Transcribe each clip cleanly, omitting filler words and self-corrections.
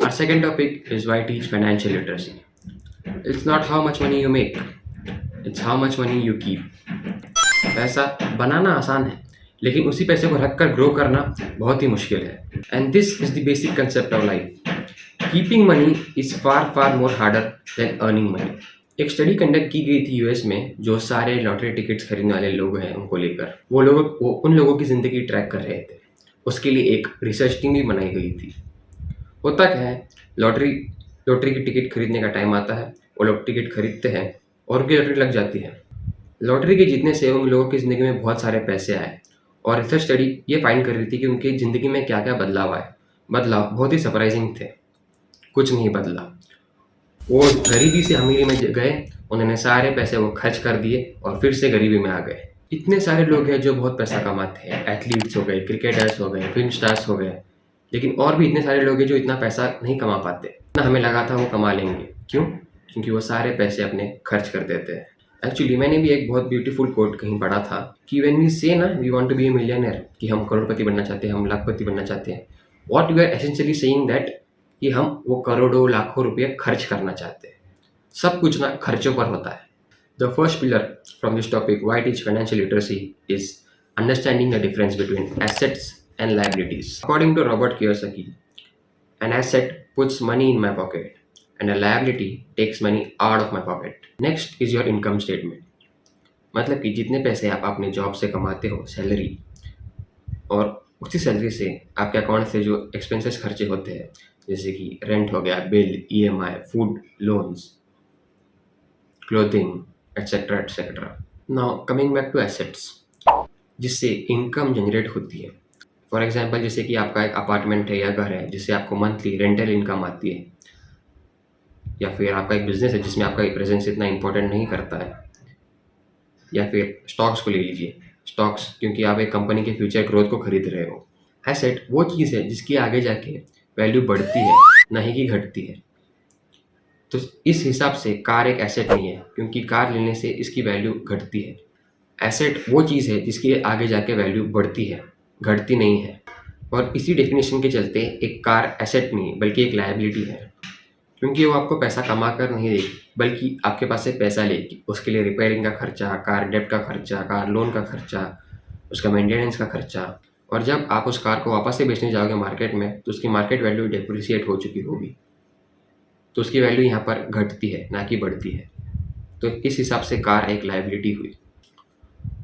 Our second topic is why teach financial literacy. It's not how much money you make, it's how much money you keep. पैसा बनाना आसान है, लेकिन उसी पैसे को रख कर ग्रो करना बहुत ही मुश्किल है. And this is the basic concept of life. Keeping money is far far more harder than earning money. एक स्टडी कंडक्ट की गई थी यूएस में, जो सारे लॉटरी टिकट्स खरीदने वाले लोग हैं उनको लेकर. वो उन लोगों की ज़िंदगी ट्रैक कर रहे थे. उसके लिए एक रिसर्च टीम भी बनाई गई थी. होता क्या है, लॉटरी लॉटरी की टिकट खरीदने का टाइम आता है, वो लोग टिकट खरीदते हैं और उनकी लॉटरी लग जाती है. लॉटरी के जीतने से उन लोगों की ज़िंदगी में बहुत सारे पैसे आए और रिसर्च स्टडी ये फाइंड कर रही थी कि उनकी ज़िंदगी में क्या क्या बदलाव आए. बदलाव बहुत ही सरप्राइजिंग थे. कुछ नहीं बदला. वो गरीबी से अमीरी में गए, उन्होंने सारे पैसे वो खर्च कर दिए और फिर से गरीबी में आ गए. इतने सारे लोग हैं जो बहुत पैसा कमाते हैं. एथलीट्स हो गए, क्रिकेटर्स हो गए, फिल्म स्टार्स हो गए, लेकिन और भी इतने सारे लोग हैं जो इतना पैसा नहीं कमा पाते. इतना हमें लगा था वो कमा लेंगे. क्यों? क्योंकि वो सारे पैसे अपने खर्च कर देते हैं. एक्चुअली मैंने भी एक बहुत ब्यूटीफुल कोट कहीं पढ़ा था कि व्हेन वी से ना we want to be a millionaire, कि हम करोड़पति बनना चाहते हैं, हम लाखपति बनना चाहते हैं, what we are essentially saying that कि हम वो करोड़ों लाखों रुपये खर्च करना चाहते हैं. सब कुछ ना खर्चों पर होता है. The first pillar from this topic why teach financial literacy is understanding the difference between assets and liabilities. According to Robert Kiyosaki, an asset puts money in my pocket and a liability takes money out of my pocket. Next is your income statement. मतलब कि जितने पैसे आप अपने job से कमाते हो, salary, और उसी सैलरी से आपके अकाउंट से जो एक्सपेंसेस खर्चे होते हैं, जैसे कि रेंट हो गया, bill, EMI, food, loans, clothing, etcetera etcetera. Now coming back to assets, जिससे इनकम जनरेट होती है. फॉर एग्जाम्पल, जैसे कि आपका एक अपार्टमेंट है या घर है जिससे आपको मंथली रेंटल इनकम आती है, या फिर आपका एक बिजनेस है जिसमें आपका प्रेजेंस इतना इंपॉर्टेंट नहीं करता है, या फिर स्टॉक्स को ले लीजिए. स्टॉक्स, क्योंकि आप एक कंपनी के फ्यूचर ग्रोथ को खरीद रहे हो. एसेट वो चीज़ है जिसकी आगे जाके वैल्यू बढ़ती है, ना ही कि घटती है. तो इस हिसाब से कार एक एसेट नहीं है, क्योंकि कार लेने से इसकी वैल्यू घटती है. एसेट वो चीज़ है जिसकी आगे जाके वैल्यू बढ़ती है, घटती नहीं है. और इसी डेफिनेशन के चलते एक कार एसेट नहीं बल्कि एक लायबिलिटी है, क्योंकि वो आपको पैसा कमा कर नहीं देगी, बल्कि आपके पास से पैसा लेगी. उसके लिए रिपेयरिंग का खर्चा, कार डेब्ट का खर्चा, कार लोन का खर्चा, उसका मेंटेनेंस का खर्चा. और जब आप उस कार को वापस से बेचने जाओगे मार्केट में, तो उसकी मार्केट वैल्यू डेप्रिसिएट हो चुकी होगी, तो उसकी वैल्यू यहाँ पर घटती है, ना कि बढ़ती है. तो इस हिसाब से कार एक लायबिलिटी हुई.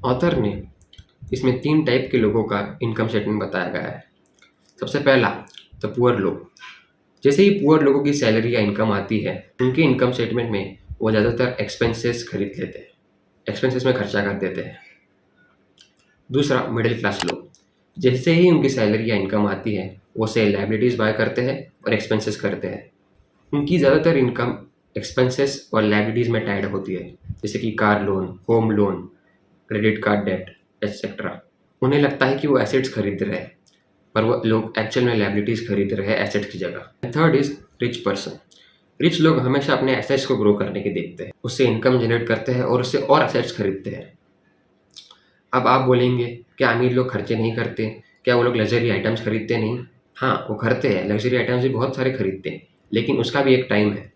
ऑथर ने इसमें 3 टाइप के लोगों का इनकम स्टेटमेंट बताया गया है. सबसे पहला, तो पुअर लोग. जैसे ही पुअर लोगों की सैलरी या इनकम आती है, उनके इनकम स्टेटमेंट में वो ज़्यादातर एक्सपेंसेस खरीद लेते हैं, एक्सपेंसेस में खर्चा कर देते हैं. दूसरा, मिडिल क्लास लोग. जैसे ही उनकी सैलरी या इनकम आती है, वो से लायबिलिटीज़ बाय करते हैं और एक्सपेंसेस करते हैं. उनकी ज़्यादातर इनकम एक्सपेंसेस और लायबिलिटीज़ में टाइड होती है, जैसे कि car loan, home loan, credit card debt, etcetera. उन्हें लगता है कि वो एसेट्स खरीद रहे हैं, पर वो लोग एक्चुअल में लायबिलिटीज़ खरीद रहे हैं एसेट्स की जगह. Third is rich person. Rich लोग हमेशा अपने एसेट्स को ग्रो करने के देखते हैं, उससे इनकम जनरेट करते हैं और उससे और एसेट्स खरीदते हैं. अब आप बोलेंगे, क्या अमीर लोग खर्चे नहीं करते? क्या वो लोग लग्जरी आइटम्स खरीदते नहीं? हाँ, वो करते हैं, लग्जरी आइटम्स भी बहुत सारे खरीदते हैं, लेकिन उसका भी एक टाइम है.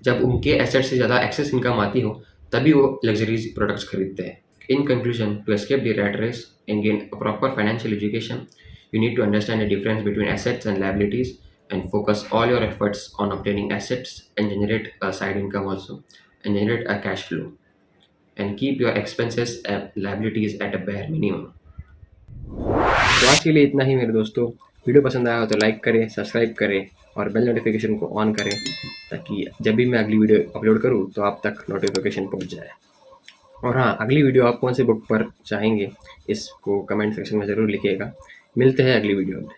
जब उनके एसेट्स से ज़्यादा एक्सेस इनकम आती हो, तभी वो लग्जरीज प्रोडक्ट्स खरीदते हैं. In conclusion, to escape the rat race and gain a proper financial education, you need to understand the difference between assets and liabilities and focus all your efforts on obtaining assets and generate a side income also and generate a cash flow and keep your expenses and liabilities at a bare minimum. तो आज के लिए इतना ही मेरे दोस्तों. Video पसंद आया हो तो लाइक करें, सब्सक्राइब करें और बेल नोटिफिकेशन को ऑन करें, ताकि जब भी मैं अगली वीडियो अपलोड करूँ तो आप तक नोटिफिकेशन पहुँच जाए. और हाँ, अगली वीडियो आप कौन से बुक पर चाहेंगे, इसको कमेंट सेक्शन में ज़रूर लिखिएगा. मिलते हैं अगली वीडियो में.